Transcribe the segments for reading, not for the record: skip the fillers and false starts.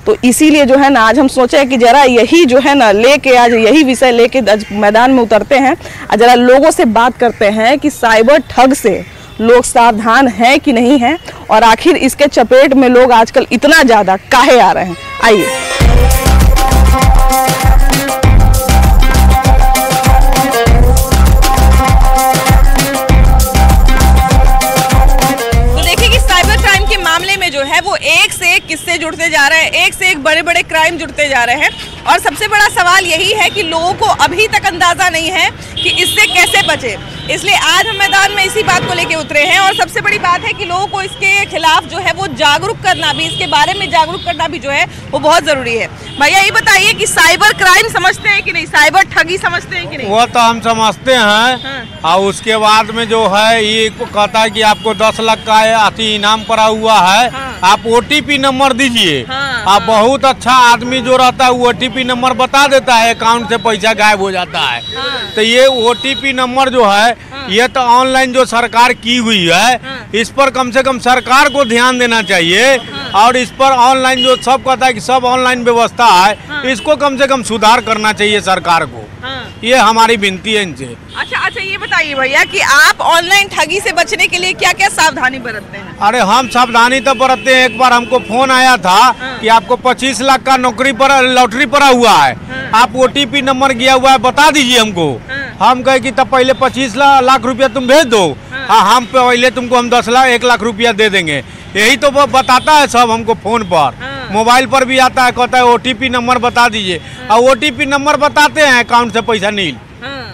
तो इसीलिए जो है ना आज हम सोचे कि जरा यही जो है ना लेके आज यही विषय लेके मैदान में उतरते हैं और जरा लोगों से बात करते हैं कि साइबर ठग से लोग सावधान हैं कि नहीं हैं और आखिर इसके चपेट में लोग आजकल इतना ज़्यादा काहे आ रहे हैं। आइए। जो है वो एक से एक किस्से जुड़ते जा रहे हैं, एक से एक बड़े बड़े क्राइम जुड़ते जा रहे हैं और सबसे बड़ा सवाल यही है कि लोगों को अभी तक अंदाजा नहीं है कि इससे कैसे बचे। इसलिए आज हम मैदान में इसी बात को लेके उतरे हैं और सबसे बड़ी बात है कि लोगों को इसके खिलाफ जो है वो जागरूक करना भी, इसके बारे में जागरूक करना भी जो है वो बहुत जरूरी है। भैया ये बताइए कि साइबर क्राइम समझते हैं कि नहीं, साइबर ठगी समझते हैं कि नहीं? वो तो हम समझते हैं। और उसके बाद में जो है ये कहता है कि आपको 10 लाख का अति इनाम पड़ा हुआ है, आप OTP नंबर दीजिए। आप बहुत अच्छा आदमी जो रहता है वो OTP नंबर बता देता है, अकाउंट से पैसा गायब हो जाता है। तो ये OTP नंबर जो है ये तो ऑनलाइन जो सरकार की हुई है, इस पर कम से कम सरकार को ध्यान देना चाहिए। और इस पर ऑनलाइन जो सब कहता है कि सब ऑनलाइन व्यवस्था है, इसको कम से कम सुधार करना चाहिए सरकार को। ये हमारी विनती है इनसे। अच्छा ये बताइए भैया कि आप ऑनलाइन ठगी से बचने के लिए क्या क्या सावधानी बरतते हैं? अरे हम सावधानी तो बरतते हैं। एक बार हमको फोन आया था कि आपको 25 लाख का नौकरी पर लॉटरी पड़ा हुआ है, आप OTP नंबर गया हुआ है बता दीजिए हमको। हम कहे कि तब पहले 25 लाख रुपया तुम भेज दो। हाँ, हम पहले तुमको हम 1 लाख रुपया दे देंगे। यही तो वो बताता है सब हमको फोन पर। मोबाइल पर भी आता है, कहता है OTP नंबर बता दीजिए। और OTP नंबर बताते हैं, अकाउंट से पैसा नील।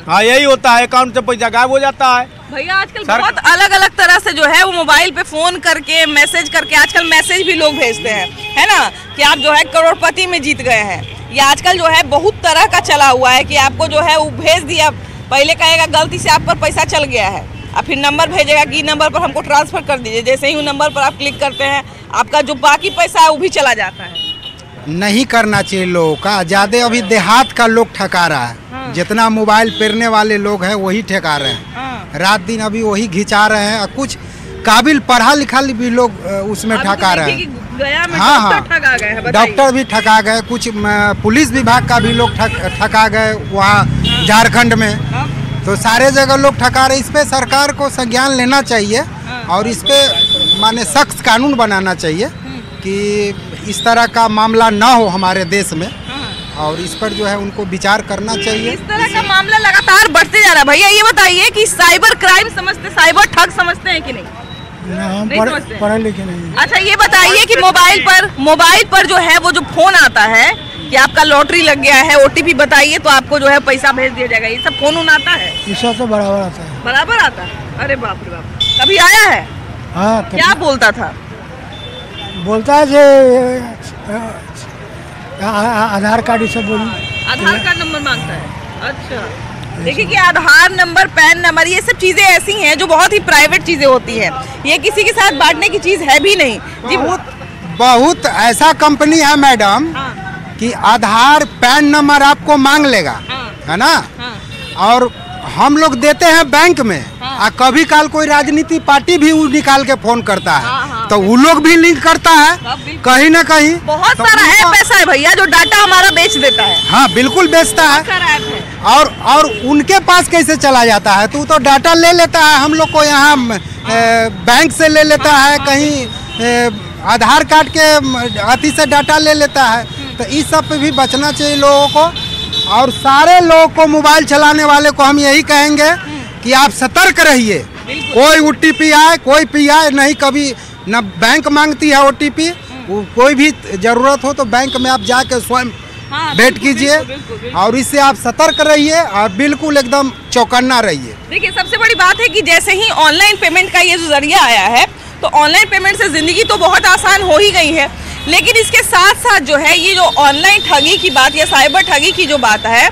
हाँ यही होता है, अकाउंट से पैसा गायब हो जाता है। भैया आजकल बहुत अलग अलग तरह से जो है वो मोबाइल पे फोन करके मैसेज करके, आजकल मैसेज भी लोग भेजते हैं, है ना, कि आप जो है करोड़पति में जीत गए हैं। ये आजकल जो है बहुत तरह का चला हुआ है कि आपको जो है वो भेज दिया, पहले कहेगा गलती से आप पर पैसा चल गया है और फिर नंबर भेजेगा कि नंबर पर हमको ट्रांसफर कर दीजिए। जैसे ही वो नंबर पर आप क्लिक करते हैं आपका जो बाकी पैसा है वो भी चला जाता है। नहीं करना चाहिए लोगों का, ज्यादा अभी देहात का लोग ठगा रहा है। जितना मोबाइल पेरने वाले लोग हैं वही ठगा रहे हैं। रात दिन अभी वही घिंचा रहे हैं। और कुछ काबिल पढ़ा लिखा भी लोग उसमें ठगा रहे हैं। हाँ, डॉक्टर भी ठगा गए, कुछ पुलिस विभाग का भी लोग ठगा गए वहाँ झारखंड में। तो सारे जगह लोग ठगा रहे। इस पे सरकार को संज्ञान लेना चाहिए और इस पे माने सख्त कानून बनाना चाहिए कि इस तरह का मामला ना हो हमारे देश में। और इस पर जो है उनको विचार करना चाहिए। इस तरह का मामला लगातार बढ़ते जा रहा है। भैया ये बताइए कि साइबर क्राइम समझते, साइबर ठग समझते हैं कि नहीं? पढ़े लिखे नहीं। अच्छा ये बताइए कि मोबाइल पर जो है वो जो फोन आता है कि आपका लॉटरी लग गया है, OTP बताइए तो आपको जो है पैसा भेज दिया जाएगा, ये सब फोन आता है? इसका तो बराबर आता है। बराबर आता है? अरे बाप रे बाप, कभी आया है? हाँ। क्या बोलता था? बोलता है आधार कार्ड सब आधार कार्ड नंबर मांगता है। अच्छा देखिए कि आधार नंबर, पैन नंबर, ये सब चीजें ऐसी हैं जो बहुत ही प्राइवेट चीजें होती हैं, ये किसी के साथ बांटने की चीज है भी नहीं जी। बहुत ऐसा कंपनी है मैडम कि आधार पैन नंबर आपको मांग लेगा, है ना। और हम लोग देते हैं बैंक में। और कभी काल कोई राजनीति पार्टी भी निकाल के फोन करता है तो वो लोग भी लिंक करता है कहीं ना कहीं। बहुत सारा ऐप ऐसा है भैया जो डाटा हमारा बेच देता है। हाँ बिल्कुल बेचता है। और उनके पास कैसे चला जाता है, तो डाटा ले लेता है हम लोग को, यहाँ बैंक से ले लेता है, कहीं आधार कार्ड के अति से डाटा ले लेता है। तो इस सब पे भी बचना चाहिए लोगों को। और सारे लोगों को, मोबाइल चलाने वाले को हम यही कहेंगे कि आप सतर्क रहिए। कोई OTP आए, कोई PI नहीं, कभी न बैंक मांगती है OTP। कोई भी जरूरत हो तो बैंक में आप जाके स्वयं वेट कीजिए और इससे आप सतर्क रहिए और बिल्कुल एकदम चौकन्ना रहिए। देखिए सबसे बड़ी बात है कि जैसे ही ऑनलाइन पेमेंट का ये जो जरिया आया है तो ऑनलाइन पेमेंट से जिंदगी तो बहुत आसान हो ही गई है, लेकिन इसके साथ साथ जो है ये जो ऑनलाइन ठगी की बात या साइबर ठगी की जो बात है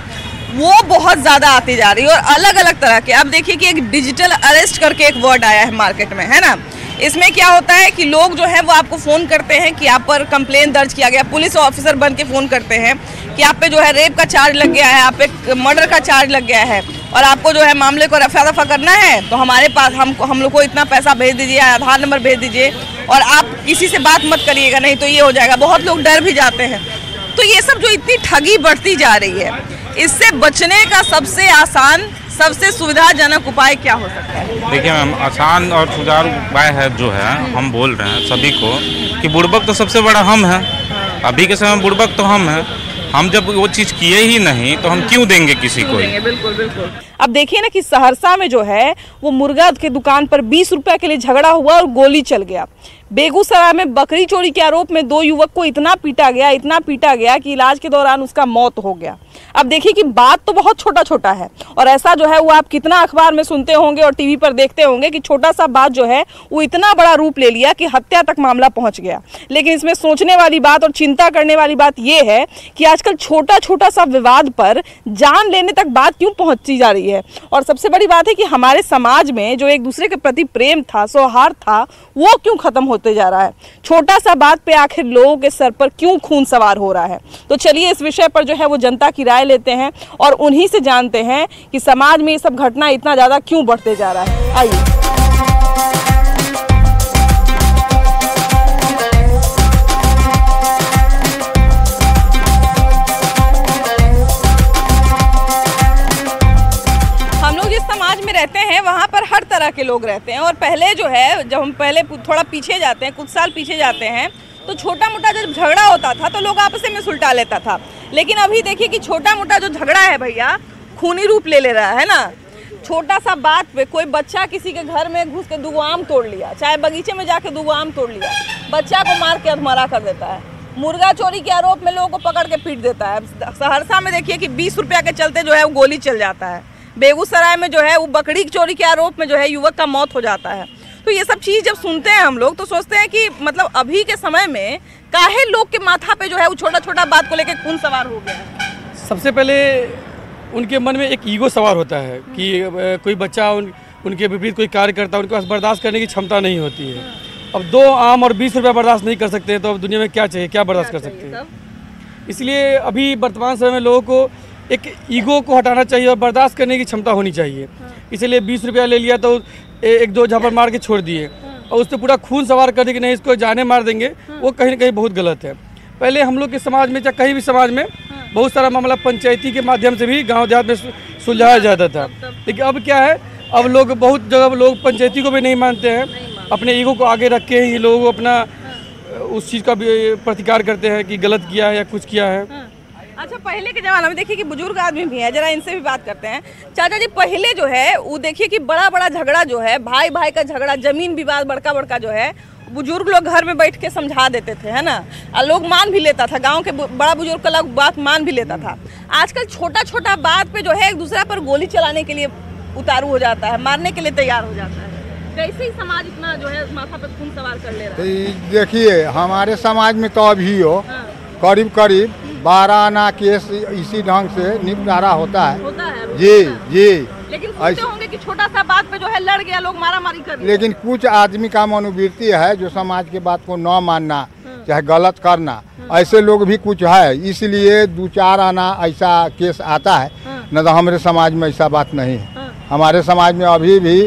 वो बहुत ज़्यादा आती जा रही है और अलग अलग तरह के। अब देखिए कि एक डिजिटल अरेस्ट करके एक वर्ड आया है मार्केट में, है ना। इसमें क्या होता है कि लोग जो है वो आपको फ़ोन करते हैं कि आप पर कंप्लेन दर्ज किया गया, पुलिस ऑफिसर बन के फ़ोन करते हैं कि आप पे जो है रेप का चार्ज लग गया है, आप पे मर्डर का चार्ज लग गया है। और आपको जो है मामले को रफा दफा करना है तो हमारे पास हम लोग को इतना पैसा भेज दीजिए, आधार नंबर भेज दीजिए और आप किसी से बात मत करिएगा, नहीं तो ये हो जाएगा। बहुत लोग डर भी जाते हैं। तो ये सब जो इतनी ठगी बढ़ती जा रही है, इससे बचने का सबसे आसान, सबसे सुविधाजनक उपाय क्या हो सकता है? देखिए मैम, आसान और सुचारू उपाय है जो है, हम बोल रहे हैं सभी को कि बुड़बक तो सबसे बड़ा हम हैं। अभी के समय बुड़बक तो हम हैं। हम जब वो चीज़ किए ही नहीं तो हम क्यों देंगे किसी को? बिल्कुल बिल्कुल। अब देखिए ना कि सहरसा में जो है वो मुर्गा की दुकान पर 20 रुपए के लिए झगड़ा हुआ और गोली चल गया। बेगूसराय में बकरी चोरी के आरोप में 2 युवक को इतना पीटा गया कि इलाज के दौरान उसका मौत हो गया। अब देखिए कि बात तो बहुत छोटा छोटा है और ऐसा जो है वो आप कितना अखबार में सुनते होंगे और टीवी पर देखते होंगे कि छोटा सा बात जो है वो इतना बड़ा रूप ले लिया कि हत्या तक मामला पहुंच गया। लेकिन इसमें सोचने वाली बात और चिंता करने वाली बात ये है कि आजकल छोटा छोटा सा विवाद पर जान लेने तक बात क्यों पहुंची जा रही है। और सबसे बड़ी बात है कि हमारे समाज में जो एक दूसरे के प्रति प्रेम था, सौहार्द था, वो क्यों खत्म होते जा रहा है। छोटा सा बात पे आखिर लोगों के सर पर क्यों खून सवार हो रहा है। तो चलिए इस विषय पर जो है वो जनता की राय लेते हैं और उन्हीं से जानते हैं कि समाज में ये सब घटना इतना ज्यादा क्यों बढ़ते जा रहा है। आइए। हम लोग जिस समाज में रहते हैं वहाँ पर हर तरह के लोग रहते हैं और पहले जो है, जब हम पहले थोड़ा पीछे जाते हैं, कुछ साल पीछे जाते हैं, तो छोटा मोटा जब झगड़ा होता था तो लोग आपस में सुलटा लेता था। लेकिन अभी देखिए कि छोटा मोटा जो झगड़ा है भैया खूनी रूप ले रहा है ना। छोटा सा बात पे कोई बच्चा किसी के घर में घुस के 2 आम तोड़ लिया, चाहे बगीचे में जाके 2 आम तोड़ लिया, बच्चा को मार के अधमरा कर देता है। मुर्गा चोरी के आरोप में लोगों को पकड़ के पीट देता है। सहरसा में देखिए कि 20 रुपया के चलते जो है वो गोली चल जाता है। बेगूसराय में जो है वो बकरी चोरी के आरोप में जो है युवक का मौत हो जाता है। तो ये सब चीज़ जब सुनते हैं हम लोग तो सोचते हैं कि मतलब अभी के समय में काहे लोग के माथा पे जो है वो छोटा छोटा बात को लेके खून सवार हो गया है। सबसे पहले उनके मन में एक ईगो सवार होता है कि कोई बच्चा उनके विपरीत कोई कार्य करता है, उनके पास बर्दाश्त करने की क्षमता नहीं होती है। अब 2 आम और 20 रुपये बर्दाश्त नहीं कर सकते तो अब दुनिया में क्या चाहिए, क्या बर्दाश्त कर सकते हैं। इसलिए अभी वर्तमान समय में लोगों को एक ईगो को हटाना चाहिए और बर्दाश्त करने की क्षमता होनी चाहिए। इसलिए 20 रुपया ले लिया तो 1-2 झापड़ मार के छोड़ दिए और उस पर पूरा खून सवार कर दिए कि नहीं इसको जाने मार देंगे, वो कहीं ना कहीं बहुत गलत है। पहले हम लोग के समाज में, चाहे कहीं भी समाज में, बहुत सारा मामला पंचायती के माध्यम से भी गांव देहात में सुलझाया जाता था। लेकिन अब क्या है, अब लोग बहुत जगह लोग पंचायती को भी नहीं मानते हैं, अपने ईगो को आगे रख के ही लोग अपना उस चीज़ का भी प्रतिकार करते हैं कि गलत किया है या कुछ किया है। अच्छा, पहले के ज़माने में देखिए कि बुजुर्ग आदमी भी है, जरा इनसे भी बात करते हैं। चाचा जी, पहले जो है वो देखिए कि बड़ा बड़ा झगड़ा जो है, भाई भाई का झगड़ा, जमीन विवाद बड़का बड़का जो है, बुजुर्ग लोग घर में बैठ के समझा देते थे, है ना, और लोग मान भी लेता था। गांव के बड़ा बुजुर्ग का लोग बात मान भी लेता था। आजकल छोटा छोटा बात पे जो है एक दूसरा पर गोली चलाने के लिए उतारू हो जाता है, मारने के लिए तैयार हो जाता है। कैसे ही समाज इतना जो है माथा पर खून सवार कर ले रहा है। देखिए हमारे समाज में तो अभी हो करीब 12 आना केस इसी ढंग से निपटारा होता है। जी जी। लेकिन सुनते होंगे कि छोटा सा बात पे जो है लड़ गया, लोग मारा मारी कर। लेकिन कुछ आदमी का मनोवृत्ति है जो समाज के बात को न मानना, चाहे गलत करना, ऐसे लोग भी कुछ है। इसलिए 2-4 आना ऐसा केस आता है, न तो हमारे समाज में ऐसा बात नहीं है। हमारे समाज में अभी भी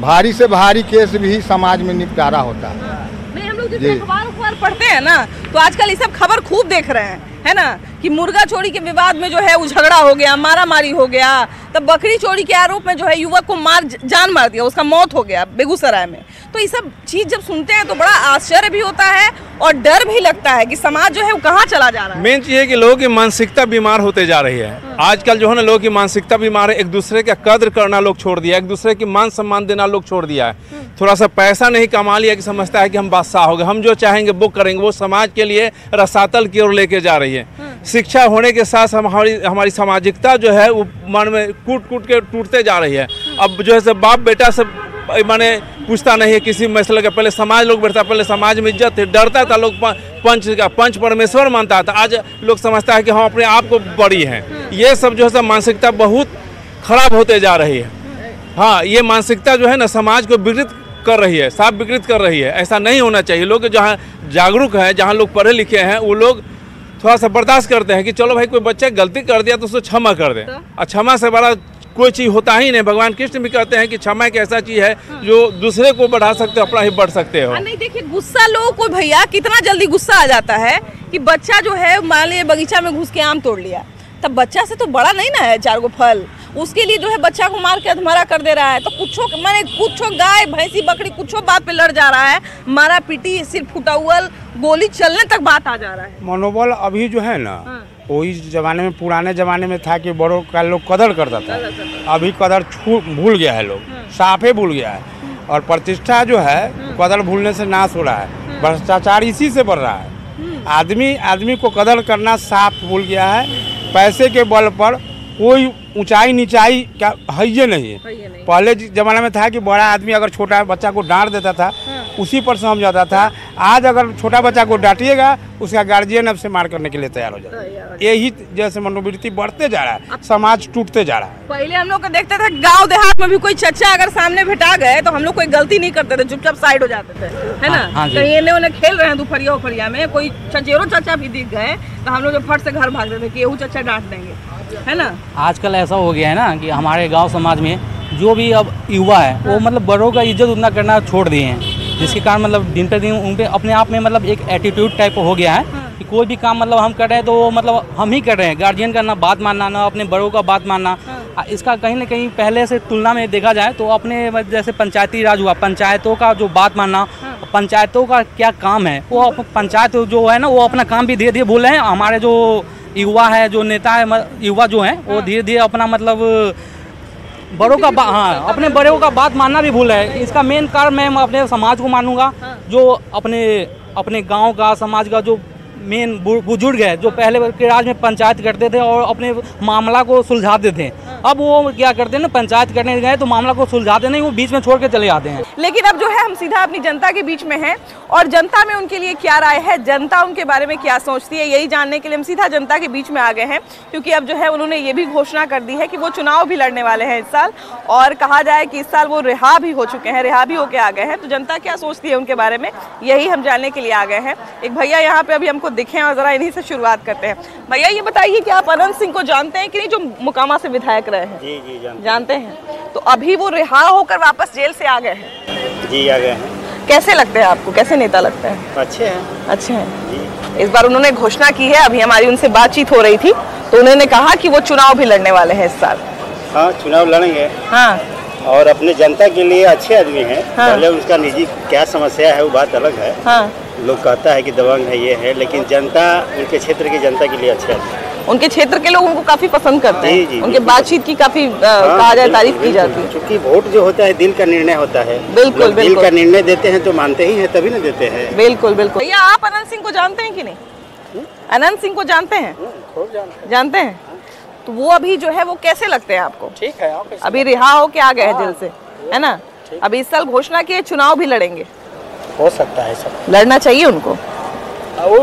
भारी से भारी केस भी समाज में निपटारा होता है। हम लोग जैसे अखबार पढ़ते हैं ना, तो आजकल ये सब खबर खूब देख रहे हैं, है ना, कि मुर्गा चोरी के विवाद में जो है वो झगड़ा हो गया, मारा मारी हो गया। तब बकरी चोरी के आरोप में जो है युवक को जान मार दिया, उसका मौत हो गया बेगूसराय में। तो ये सब चीज जब सुनते हैं तो बड़ा आश्चर्य भी होता है और डर भी लगता है कि समाज जो है वो कहाँ चला जा रहा है। मेन चीज है कि लोगों की मानसिकता बीमार होते जा रही है। आजकल जो है ना, लोगों की मानसिकता बीमार है। एक दूसरे का कद्र करना लोग छोड़ दिया, एक दूसरे की मान सम्मान देना लोग छोड़ दिया है। थोड़ा सा पैसा नहीं कमा लिया कि समझता है कि हम बादशाह हो गए, हम जो चाहेंगे वो करेंगे। वो समाज के लिए रसातल की ओर लेके जा रही है। शिक्षा होने के साथ हमारी सामाजिकता जो है वो मन में कूट कूट के टूटते जा रही है। अब जो है सब बाप बेटा सब माने पूछता नहीं है किसी मसले का। पहले समाज लोग बैठता, पहले समाज में इज्जत थी, डरता था लोग, पंच परमेश्वर मानता था। आज लोग समझता है कि हम अपने आप को बड़ी हैं। ये सब जो है सब मानसिकता बहुत खराब होते जा रही है। हाँ, ये मानसिकता जो है ना समाज को विकृत कर रही है, साफ विकृत कर रही है। ऐसा नहीं होना चाहिए। लोग जहाँ जागरूक हैं, जहाँ लोग पढ़े लिखे हैं, वो लोग थोड़ा सा बर्दाश्त करते हैं कि चलो भाई कोई बच्चा गलती कर दिया तो उसको क्षमा कर दें। और क्षमा से बड़ा कोई चीज़ होता ही नहीं। भगवान कृष्ण भी कहते हैं कि क्षमा एक ऐसा चीज़ है जो दूसरे को बढ़ा सकते हो, अपना ही बढ़ सकते हो। नहीं देखिए, गुस्सा लोगों को भैया कितना जल्दी गुस्सा आ जाता है कि बच्चा जो है मान लीजिए बगीचा में घुस के आम तोड़ लिया, तब बच्चा से तो बड़ा नहीं ना है 4 गो फल, उसके लिए जो है बच्चा को मार के अधमरा कर दे रहा है। तो कुछो गाय भैंसी बकरी कुछो बात पे लड़ जा रहा है, मारा पीटी सिर फुटा हुआ गोली चलने तक बात आ जा रहा है। मनोबल अभी जो है ना वही जमाने में, पुराने जमाने में था कि बड़ों का लोग कदर करता था, अभी कदर भूल गया है, लोग साफे भूल गया है। और प्रतिष्ठा जो है कदर भूलने से नाश हो रहा है, भ्रष्टाचार इसी से बढ़ रहा है। आदमी को कदर करना साफ भूल गया है। पैसे के बल पर कोई ऊंचाई नीचाई क्या है ये नहीं है। पहले जमाने में था कि बड़ा आदमी अगर छोटा बच्चा को डांट देता था उसी पर समझ जाता था। आज अगर छोटा बच्चा को डांटिएगा उसका गार्जियन अब से मार करने के लिए तैयार हो जाता है। यही जैसे मनोवृत्ति बढ़ते जा रहा है, समाज टूटते जा रहा है। पहले हम लोग को देखते थे गांव देहात में भी कोई चचा अगर सामने भेटा गए तो हम लोग कोई गलती नहीं करते थे, चुपचाप साइड हो जाते थे, है ना। कहीं इन्हें उन्हें खेल रहे हैं दोपहरिया में कोई चचेरो चाचा भी दिख गए तो हम लोग जो फट से घर भागते थे कि यहू चचा डांट देंगे, है ना। आजकल ऐसा हो गया है ना कि हमारे गांव समाज में जो भी अब युवा है वो मतलब बड़ों का इज्जत उतना करना छोड़ दिए हैं, जिसके कारण मतलब दिन पर दिन उन पे अपने आप में मतलब एक एटीट्यूड टाइप हो गया है कि कोई भी काम मतलब हम कर रहे हैं तो मतलब हम ही कर रहे हैं। गार्जियन का ना बात मानना, ना अपने बड़ों का बात मानना। इसका कहीं ना कहीं पहले से तुलना में देखा जाए तो अपने जैसे पंचायती राज हुआ, पंचायतों का जो बात मानना, पंचायतों का क्या काम है वो पंचायत जो है ना वो अपना काम भी धीरे धीरे भूल रहे हैं। हमारे जो युवा है, जो नेता है, युवा जो हैं वो धीरे धीरे अपना मतलब बड़ों का अपने बड़ों का बात मानना भी भूल है। इसका मेन कारण मैं अपने समाज को मानूंगा, जो अपने गांव का समाज का जो मेन बुजुर्ग है जो पहले के राज में पंचायत करते थे और अपने मामला को सुलझाते थे। अब वो क्या करते हैं ना, पंचायत करने गए तो मामला को सुलझाते नहीं, वो बीच में छोड़ के चले जाते हैं। लेकिन अब जो है हम सीधा अपनी जनता के बीच में हैं और जनता में उनके लिए क्या राय है, जनता उनके बारे में क्या सोचती है, यही जानने के लिए हम सीधा जनता के बीच में आ गए हैं। क्योंकि अब जो है उन्होंने ये भी घोषणा कर दी है कि वो चुनाव भी लड़ने वाले हैं इस साल, और कहा जाए कि इस साल वो रिहा भी हो चुके हैं, रिहा भी होके आ गए हैं। तो जनता क्या सोचती है उनके बारे में, यही हम जानने के लिए आ गए हैं। एक भैया यहाँ पे अभी हमको दिखे और जरा इन्हीं से शुरुआत करते हैं। भैया ये बताइए कि आप अनंत सिंह को जानते हैं कि नहीं, जो मोकामा से विधायक रहे हैं? जी जानते हैं। तो अभी वो रिहा होकर वापस जेल से आ गए हैं? जी आ गए हैं। कैसे लगते हैं आपको, कैसे नेता लगते हैं? अच्छे हैं। अच्छे हैं जी। इस बार उन्होंने घोषणा की है, अभी हमारी उनसे बातचीत हो रही थी तो उन्होंने कहा कि वो चुनाव भी लड़ने वाले हैं इस साल। हाँ चुनाव लड़ेंगे। हाँ और अपने जनता के लिए अच्छे आदमी हैं। हाँ। पहले उनका निजी क्या समस्या है वो बात अलग है। हाँ। लोग कहता है कि दबंग है, ये है, लेकिन जनता उनके क्षेत्र की जनता के लिए अच्छे है। उनके क्षेत्र के लोग उनको काफी पसंद करते हैं। जी, उनके बातचीत की काफी कहा जाए तारीफ की जाती है। क्योंकि वोट जो होता है दिल का निर्णय होता है। बिल्कुल दिल का निर्णय देते हैं तो मानते ही है, तभी ना देते हैं। बिल्कुल बिल्कुल। भैया आप अनंत सिंह को जानते हैं कि नहीं? अनंत सिंह को जानते हैं? जानते हैं। तो वो अभी जो है वो कैसे लगते हैं आपको? ठीक है। अभी रिहा होके आ गए हैं जेल से, है ना। अभी इस साल घोषणा की चुनाव भी लड़ेंगे, हो सकता है सब। लड़ना चाहिए उनको, वो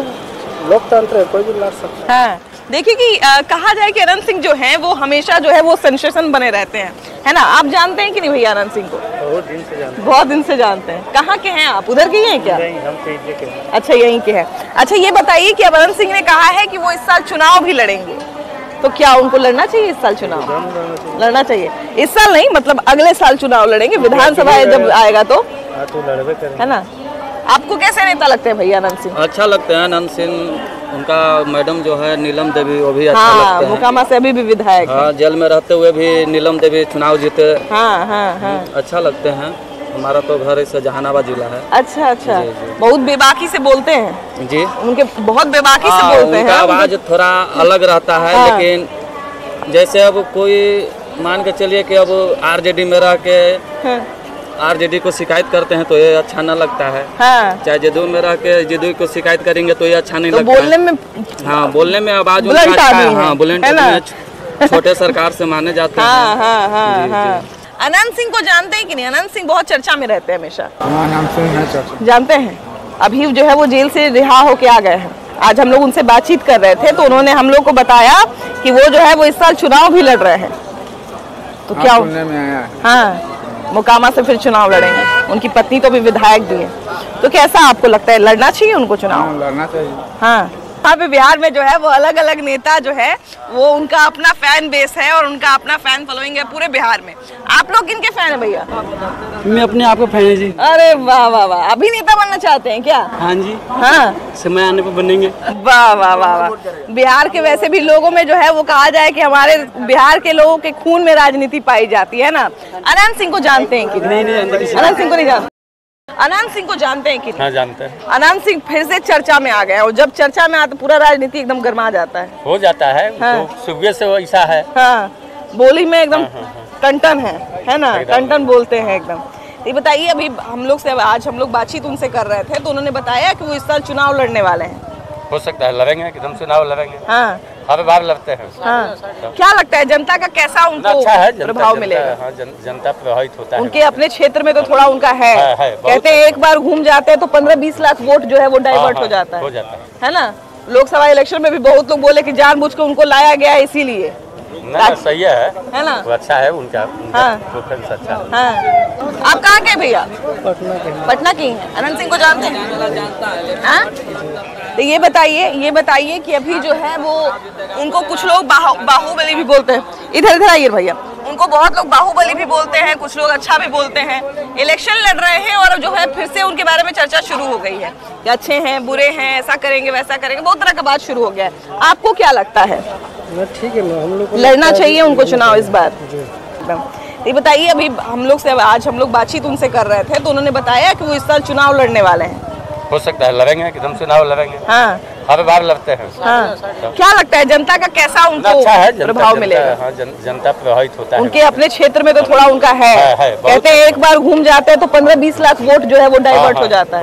लोकतंत्र है, कोई भी लड़ सकता है। हाँ। देखिए कि कहा जाए कि अनंत सिंह जो हैं वो हमेशा जो है वो सेंसेशन बने रहते हैं, है ना। आप जानते हैं कि नहीं भैया अनंत सिंह को? बहुत दिन से जानते हैं। बहुत दिन से जानते हैं। कहाँ के हैं आप, उधर के ही हैं क्या? नहीं, हम कहीं के हैं। अच्छा यहीं के हैं। अच्छा ये बताइए कि अब अनंत सिंह ने कहा है कि वो इस साल चुनाव भी लड़ेंगे, तो क्या उनको लड़ना चाहिए इस साल चुनाव? लड़ना चाहिए। इस साल नहीं, मतलब अगले साल चुनाव लड़ेंगे, विधानसभा जब आएगा तो लड़बे करेंगे, है ना। आपको कैसे नेता लगते हैं भैया अनंत सिंह? अच्छा लगते हैं अनंत सिंह। उनका मैडम जो है नीलम देवी, वो भी अच्छा लगता है। मोकामा से अभी भी विधायक हाँ, जेल में रहते हुए भी नीलम देवी चुनाव जीते। हाँ हाँ हाँ। अच्छा लगते हैं। हमारा तो घर इस जहानाबाद जिला है। अच्छा अच्छा। बहुत बेबाकी से बोलते हैं जी, उनके बहुत बेबाकी से बोलते हैं। उनका आवाज थोड़ा अलग रहता है। हाँ। लेकिन जैसे अब कोई मान के चलिए कि अब आरजेडी में रह के आरजेडी को शिकायत करते हैं तो ये अच्छा न लगता है। हाँ। चाहे जदयू में रह के जदयू को शिकायत करेंगे तो ये अच्छा नहीं लगता बोलने में। हाँ, बोलने में आवाज उनका है। हाँ, बुलेट छोटे सरकार से माने जाते हैं। हाँ हाँ हाँ हाँ। अनंत सिंह को जानते हैं कि नहीं? अनंत सिंह बहुत चर्चा में रहते हैं हमेशा। जानते हैं। अभी जो है वो जेल से रिहा होके आ गए हैं। आज हम लोग उनसे बातचीत कर रहे थे तो उन्होंने हम लोग को बताया कि वो जो है वो इस साल चुनाव भी लड़ रहे हैं। तो क्या में आया? हाँ, मोकामा से फिर चुनाव लड़ेंगे। उनकी पत्नी तो भी विधायक भी है। तो कैसा आपको लगता है, लड़ना चाहिए उनको चुनाव? लड़ना चाहिए। हाँ, यहाँ पे बिहार में जो है वो अलग अलग नेता जो है वो उनका अपना फैन बेस है और उनका अपना फैन फॉलोइंग है पूरे बिहार में। आप लोग किनके फैन है भैया? मैं अपने आप को फैन है जी। अरे वाह वाह वाह, अभिनेता बनना चाहते हैं क्या? हाँ जी, हाँ, समय आने पर बनेंगे। वाह वाह वाह वाह। बिहार के वैसे भी लोगों में जो है वो कहा जाए कि हमारे बिहार के लोगों के खून में राजनीति पाई जाती है ना। अनंत सिंह को जानते हैं कि नहीं? अनंत सिंह को नहीं जानते। अनंत सिंह को जानते हैं कि? हाँ, जानते हैं। अनंत सिंह फिर से चर्चा में आ गए और जब चर्चा में आता पूरा राजनीति एकदम गर्मा जाता है। हो जाता है। हाँ। तो सुबह से ऐसा है। हाँ, बोली में एकदम टंटन है ना, टंटन बोलते हैं एकदम। ये बताइए, अभी हम लोग से आज हम लोग बातचीत उनसे कर रहे थे तो उन्होंने बताया कि वो इस साल चुनाव लड़ने वाले हैं। हो सकता है लड़ेंगे, एकदम चुनाव लड़ेंगे। हाँ, हर बार लड़ते हैं। हाँ। क्या लगता है जनता का कैसा उनको अच्छा है, प्रभाव मिलेगा? हाँ, जनता प्रभावित होता है। उनके अपने क्षेत्र में तो थोड़ा उनका है। कहते हैं एक बार घूम जाते हैं तो 15-20 लाख वोट जो है वो डाइवर्ट हो जाता है ना। लोकसभा इलेक्शन में भी बहुत लोग बोले कि जानबूझ के उनको लाया गया है इसीलिए। ना, सही है ना, अच्छा है उनका। हाँ, अच्छा। हाँ। आप कहाँ के भैया? पटना की हैं। अनंत सिंह को जानते हैं? तो ये बताइए कि अभी जो है वो उनको कुछ लोग बाहुबली भी बोलते हैं। इधर आइए भैया। उनको बहुत लोग बाहुबली भी बोलते हैं, कुछ लोग अच्छा भी बोलते हैं। इलेक्शन लड़ रहे हैं और जो है फिर से उनके बारे में चर्चा शुरू हो गई है कि अच्छे हैं, बुरे हैं, ऐसा करेंगे वैसा करेंगे, बहुत तरह का बात शुरू हो गया है। आपको क्या लगता है? ठीक है, हम लोग लड़ना चाहिए उनको चुनाव इस बार? ये बताइए, अभी हम लोग से आज हम लोग बातचीत उनसे कर रहे थे तो उन्होंने बताया कि वो इस साल चुनाव लड़ने वाले हैं। हो सकता है लड़ेंगे, एकदम चुनाव लड़ेंगे। हाँ, हर बार लड़ते हैं। हाँ। क्या लगता है जनता का कैसा उनको अच्छा है, प्रभाव मिलेगा? हाँ, जनता प्रभावित होता है। उनके अपने क्षेत्र में तो थोड़ा उनका है। कहते हैं एक बार घूम जाते हैं तो 15-20 लाख वोट जो है वो डाइवर्ट हो जाता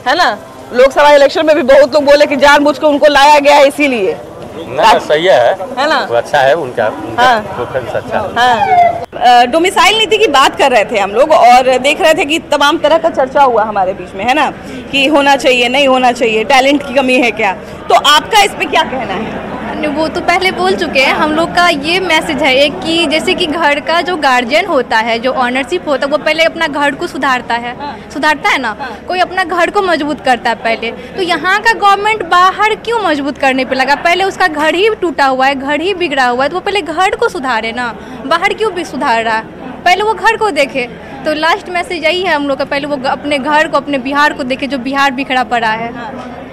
है ना। लोकसभा इलेक्शन में भी बहुत लोग बोले कि जानबूझ के उनको लाया गया है इसीलिए। ना, सही है ना, अच्छा है उनका। अच्छा। हाँ, डोमिसाइल नीति की बात कर रहे थे हम लोग और देख रहे थे कि तमाम तरह का चर्चा हुआ हमारे बीच में, है ना, कि होना चाहिए नहीं होना चाहिए, टैलेंट की कमी है क्या? तो आपका इस पे क्या कहना है? वो तो पहले बोल चुके हैं। हम लोग का ये मैसेज है एक कि जैसे कि घर का जो गार्जियन होता है, जो ऑनरशिप होता है, वो पहले अपना घर को सुधारता है ना। कोई अपना घर को मजबूत करता है पहले। तो यहाँ का गवर्नमेंट बाहर क्यों मजबूत करने पे लगा? पहले उसका घर ही टूटा हुआ है, घर ही बिगड़ा हुआ है, तो वो पहले घर को सुधारे ना। बाहर क्यों भी सुधार रहा है? पहले वो घर को देखे। तो लास्ट मैसेज यही है हम लोग का, पहले वो अपने घर को, अपने बिहार को देखे, जो बिहार बिखरा पड़ा है।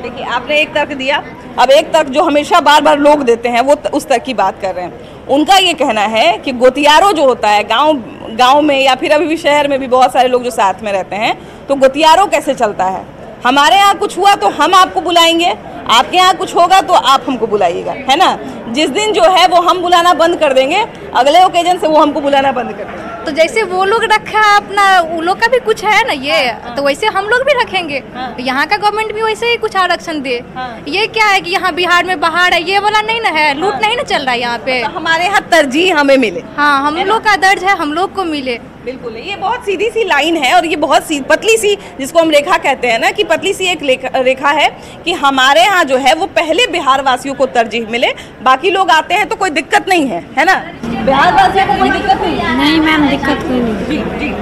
देखिए, आपने एक तर्क दिया, अब एक तर्क जो हमेशा बार बार लोग देते हैं वो उस तर्क की बात कर रहे हैं। उनका ये कहना है कि गोतियारो जो होता है गांव में या फिर अभी भी शहर में भी बहुत सारे लोग जो साथ में रहते हैं, तो गोतियारो कैसे चलता है? हमारे यहाँ कुछ हुआ तो हम आपको बुलाएंगे, आपके यहाँ कुछ होगा तो आप हमको बुलाइएगा, है ना। जिस दिन जो है वो हम बुलाना बंद कर देंगे, अगले ओकेजन से वो हमको बुलाना बंद कर देंगे। तो जैसे वो लोग रखा है अपना, वो लोग का भी कुछ है ना ये, तो वैसे हम लोग भी रखेंगे। यहाँ का गवर्नमेंट भी वैसे ही कुछ आरक्षण दे। ये क्या है कि यहाँ बिहार में बाहर है, ये वाला नहीं ना है, लूट नहीं ना चल रहा है यहाँ पे। तो हमारे यहाँ तरजीह हमें मिले। हाँ, हम लोग का दर्ज है, हम लोग को मिले। बिल्कुल, ये बहुत सीधी सी लाइन है और ये बहुत पतली सी, जिसको हम रेखा कहते हैं ना, कि पतली सी एक रेखा है कि हमारे यहाँ जो है वो पहले बिहार वासियों को तरजीह मिले, बाकी लोग आते हैं तो कोई दिक्कत नहीं है ना। बिहार वासियों को कोई दिक्कत नहीं मैम, दिक्कत कोई नहीं।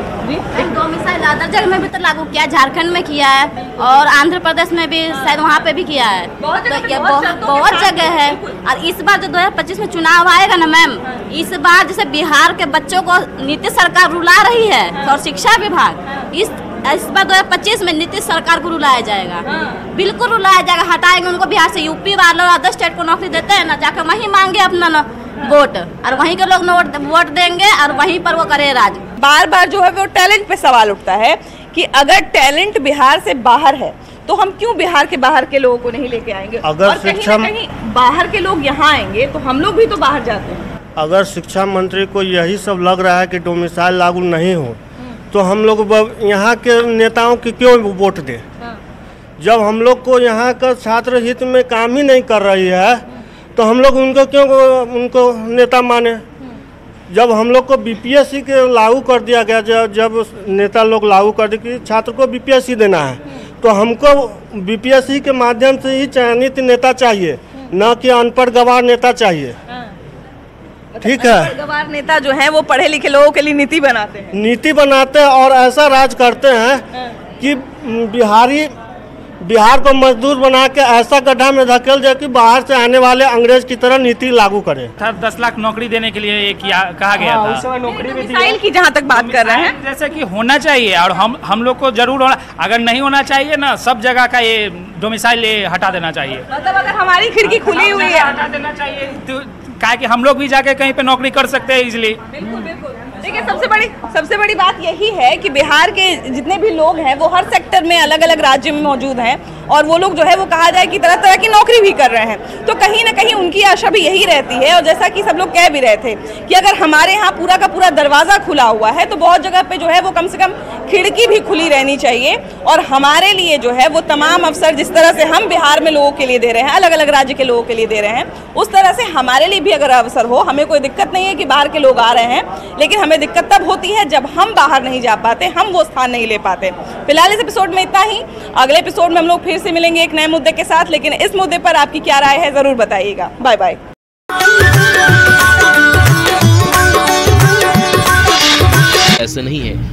डोमिसाइल अदर जगह में भी तो लागू किया, झारखंड में किया है और आंध्र प्रदेश में भी शायद वहाँ पे भी किया है। तो ये बहुत जगह है। और इस बार जो 2025 में चुनाव आएगा ना मैम, इस बार जैसे बिहार के बच्चों को नीतीश सरकार रुला रही है और शिक्षा विभाग, इस बार 2025 में नीतीश सरकार को रुलाया जाएगा। बिल्कुल रुलाया जाएगा, हटाएंगे उनको बिहार से। यूपी वालों अदर स्टेट को नौकरी देते हैं ना, जाकर वहीं मांगे अपना वोट, और वहीं के लोग वोट देंगे और वहीं पर वो करे राज। बार बार जो है वो टैलेंट पे सवाल उठता है कि अगर टैलेंट बिहार से बाहर है तो हम क्यों बिहार के बाहर के लोगों को नहीं लेके आएंगे? अगर शिक्षा कहीं बाहर के लोग यहाँ आएंगे तो हम लोग भी तो बाहर जाते हैं। अगर शिक्षा मंत्री को यही सब लग रहा है कि डोमिसाइल लागू नहीं हो, तो हम लोग यहाँ के नेताओं की क्यों वोट दें? जब हम लोग को यहाँ का छात्र हित में काम ही नहीं कर रही है तो हम लोग उनको नेता माने। जब हम लोग को बीपीएससी के लागू कर दिया गया, जब नेता लोग लागू कर दिए कि छात्र को बीपीएससी देना है, तो हमको बीपीएससी के माध्यम से ही चयनित नेता चाहिए, न कि अनपढ़ गवार नेता चाहिए। ठीक है, गवार नेता जो है वो पढ़े लिखे लोगों के लिए नीति बनाते हैं और ऐसा राज करते हैं कि बिहार को मजदूर बना के ऐसा गड्ढा में धकेल दे कि बाहर से आने वाले अंग्रेज की तरह नीति लागू करे। 10 लाख नौकरी देने के लिए ये कहा गया था। उस समय नौकरी भी मिसाइल की जहाँ तक बात कर रहे हैं, जैसे कि होना चाहिए और हम लोग को जरूर होना, अगर नहीं होना चाहिए ना सब जगह का ये डोमिसाइल हटा देना चाहिए। मतलब अगर हमारी खिड़की खुली हुई है हटा देना चाहिए, तो क्या कि हम लोग भी जाके कहीं पे नौकरी कर सकते हैं इजिली। बिल्कुल बिल्कुल। देखिए सबसे बड़ी बात यही है कि बिहार के जितने भी लोग हैं वो हर सेक्टर में अलग अलग राज्य में मौजूद हैं और वो लोग जो है वो कहा जाए कि तरह तरह की नौकरी भी कर रहे हैं। तो कहीं ना कहीं उनकी आशा भी यही रहती है, और जैसा कि सब लोग कह भी रहे थे कि अगर हमारे यहाँ पूरा का पूरा दरवाज़ा खुला हुआ है तो बहुत जगह पे जो है वो कम से कम खिड़की भी खुली रहनी चाहिए। और हमारे लिए जो है वो तमाम अवसर जिस तरह से हम बिहार में लोगों के लिए दे रहे हैं, अलग अलग राज्य के लोगों के लिए दे रहे हैं, उस तरह से हमारे लिए भी अगर अवसर हो, हमें कोई दिक्कत नहीं है कि बाहर के लोग आ रहे हैं, लेकिन हमें दिक्कत तब होती है जब हम बाहर नहीं जा पाते, हम वो स्थान नहीं ले पाते। फिलहाल इस एपिसोड में इतना ही। अगले एपिसोड में हम लोग फिर से मिलेंगे एक नए मुद्दे के साथ, लेकिन इस मुद्दे पर आपकी क्या राय है जरूर बताइएगा। Bye bye. ऐसा नहीं है।